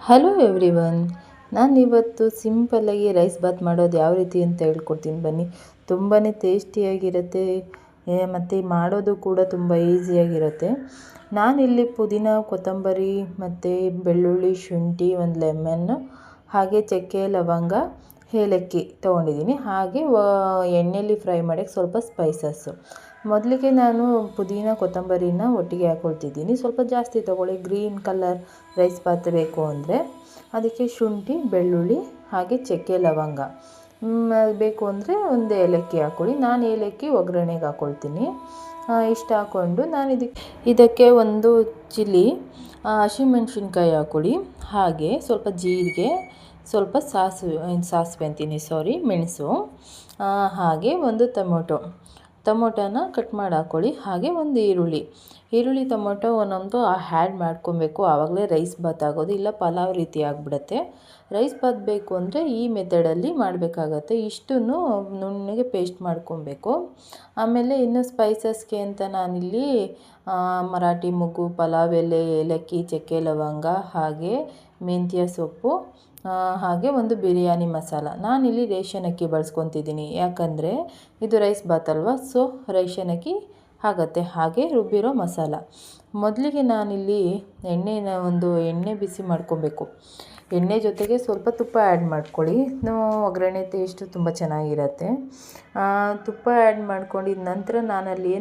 Hello everyone, ನಾನಿವತ್ತು ಸಿಂಪಲ್ಲಾಗಿ rice Baat ಮಾಡೋದು ಯಾವ ರೀತಿ ಅಂತ ಹೇಳ್ಕೊಡ್ತೀನಿ ಬನ್ನಿ. ತುಂಬಾ ಟೇಸ್ಟಿಯಾಗಿರುತ್ತೆ ಮತ್ತು ಮಾಡೋದು ಕೂಡ ತುಂಬ ಈಸಿಯಾಗಿರುತ್ತೆ. ನಾನಿಲ್ಲಿ ಪುದೀನ, ಕೊತ್ತಂಬರಿ ಮತ್ತು ಬೆಳ್ಳುಳ್ಳಿ, ಶುಂಠಿ, ಒಂದು ಲೆಮನ್ನು, ಹಾಗೆ ಚಕ್ಕೆ, ಲವಂಗ, ಏಲಕ್ಕಿ ತೊಗೊಂಡಿದ್ದೀನಿ. ಹಾಗೆ ಎಣ್ಣೆಯಲ್ಲಿ ಫ್ರೈ ಮಾಡೋಕ್ಕೆ ಸ್ವಲ್ಪ ಸ್ಪೈಸಸ್ಸು. ಮೊದಲಿಗೆ ನಾನು ಪುದೀನ, ಕೊತ್ತಂಬರಿನ ಒಟ್ಟಿಗೆ ಹಾಕ್ಕೊಳ್ತಿದ್ದೀನಿ. ಸ್ವಲ್ಪ ಜಾಸ್ತಿ ತೊಗೊಳ್ಳಿ, ಗ್ರೀನ್ ಕಲರ್ ರೈಸ್ ಬಾತ್ ಬೇಕು ಅಂದರೆ. ಅದಕ್ಕೆ ಶುಂಠಿ, ಬೆಳ್ಳುಳ್ಳಿ, ಹಾಗೆ ಚಕ್ಕೆ, ಲವಂಗ ಬೇಕು ಅಂದರೆ ಒಂದು ಏಲಕ್ಕಿ ಹಾಕ್ಕೊಳ್ಳಿ. ನಾನು ಏಲಕ್ಕಿ ಒಗ್ಗರಣೆಗೆ ಹಾಕ್ಕೊಳ್ತೀನಿ. ಇಷ್ಟು ಹಾಕ್ಕೊಂಡು ನಾನು ಇದಕ್ಕೆ ಒಂದು ಚಿಲ್ಲಿ, ಹಸಿಮೆಣ್ಸಿನ್ಕಾಯಿ ಹಾಕ್ಕೊಳ್ಳಿ. ಹಾಗೆ ಸ್ವಲ್ಪ ಜೀರಿಗೆ, ಸ್ವಲ್ಪ ಸಾಸಿವೆ ಅಂತೀನಿ, ಮೆಣಸು, ಹಾಗೆ ಒಂದು ಟೊಮೊಟೊನ ಕಟ್ ಮಾಡಿ ಹಾಕ್ಕೊಳ್ಳಿ. ಹಾಗೆ ಒಂದು ಈರುಳ್ಳಿ ಟೊಮೊಟೊ ಒಂದೊಂದು ಆ್ಯಡ್ ಮಾಡ್ಕೊಬೇಕು. ಆವಾಗಲೇ ರೈಸ್ ಬಾತ್ ಆಗೋದು, ಇಲ್ಲ ಪಲಾವ್ ರೀತಿ ಆಗಿಬಿಡುತ್ತೆ. ರೈಸ್ ಬಾತ್ ಬೇಕು ಅಂದರೆ ಈ ಮೆಥಡಲ್ಲಿ ಮಾಡಬೇಕಾಗತ್ತೆ. ಇಷ್ಟನ್ನು ನುಣ್ಣಗೆ ಪೇಸ್ಟ್ ಮಾಡ್ಕೊಬೇಕು. ಆಮೇಲೆ ಇನ್ನು ಸ್ಪೈಸಸ್ಗೆ ಅಂತ ನಾನಿಲ್ಲಿ ಮರಾಠಿ ಮೊಗ್ಗು, ಪಲಾವ್ ಎಲೆ, ಏಲಕ್ಕಿ, ಚಕ್ಕೆ, ಲವಂಗ, ಹಾಗೆ ಮೆಂತ್ಯ ಸೊಪ್ಪು, ಹಾಗೆ ಒಂದು ಬಿರಿಯಾನಿ ಮಸಾಲ. ನಾನಿಲ್ಲಿ ರೇಷನ್ ಅಕ್ಕಿ ಬಳಸ್ಕೊತಿದ್ದೀನಿ, ಯಾಕಂದರೆ ಇದು ರೈಸ್ ಬಾತ್ ಅಲ್ವಾ, ಸೊ ರೇಷನ್ ಅಕ್ಕಿ ಆಗುತ್ತೆ. ಹಾಗೆ ರುಬ್ಬಿರೋ ಮಸಾಲ. ಮೊದಲಿಗೆ ನಾನಿಲ್ಲಿ ಎಣ್ಣೆ ಬಿಸಿ ಮಾಡ್ಕೊಬೇಕು. ಎಣ್ಣೆ ಜೊತೆಗೆ ಸ್ವಲ್ಪ ತುಪ್ಪ ಆ್ಯಡ್ ಮಾಡ್ಕೊಳ್ಳಿ. ಒಗ್ಗರಣೆ ಟೇಸ್ಟು ತುಂಬ ಚೆನ್ನಾಗಿರುತ್ತೆ. ತುಪ್ಪ ಆ್ಯಡ್ ಮಾಡ್ಕೊಂಡಿದ ನಂತರ ನಾನಲ್ಲಿ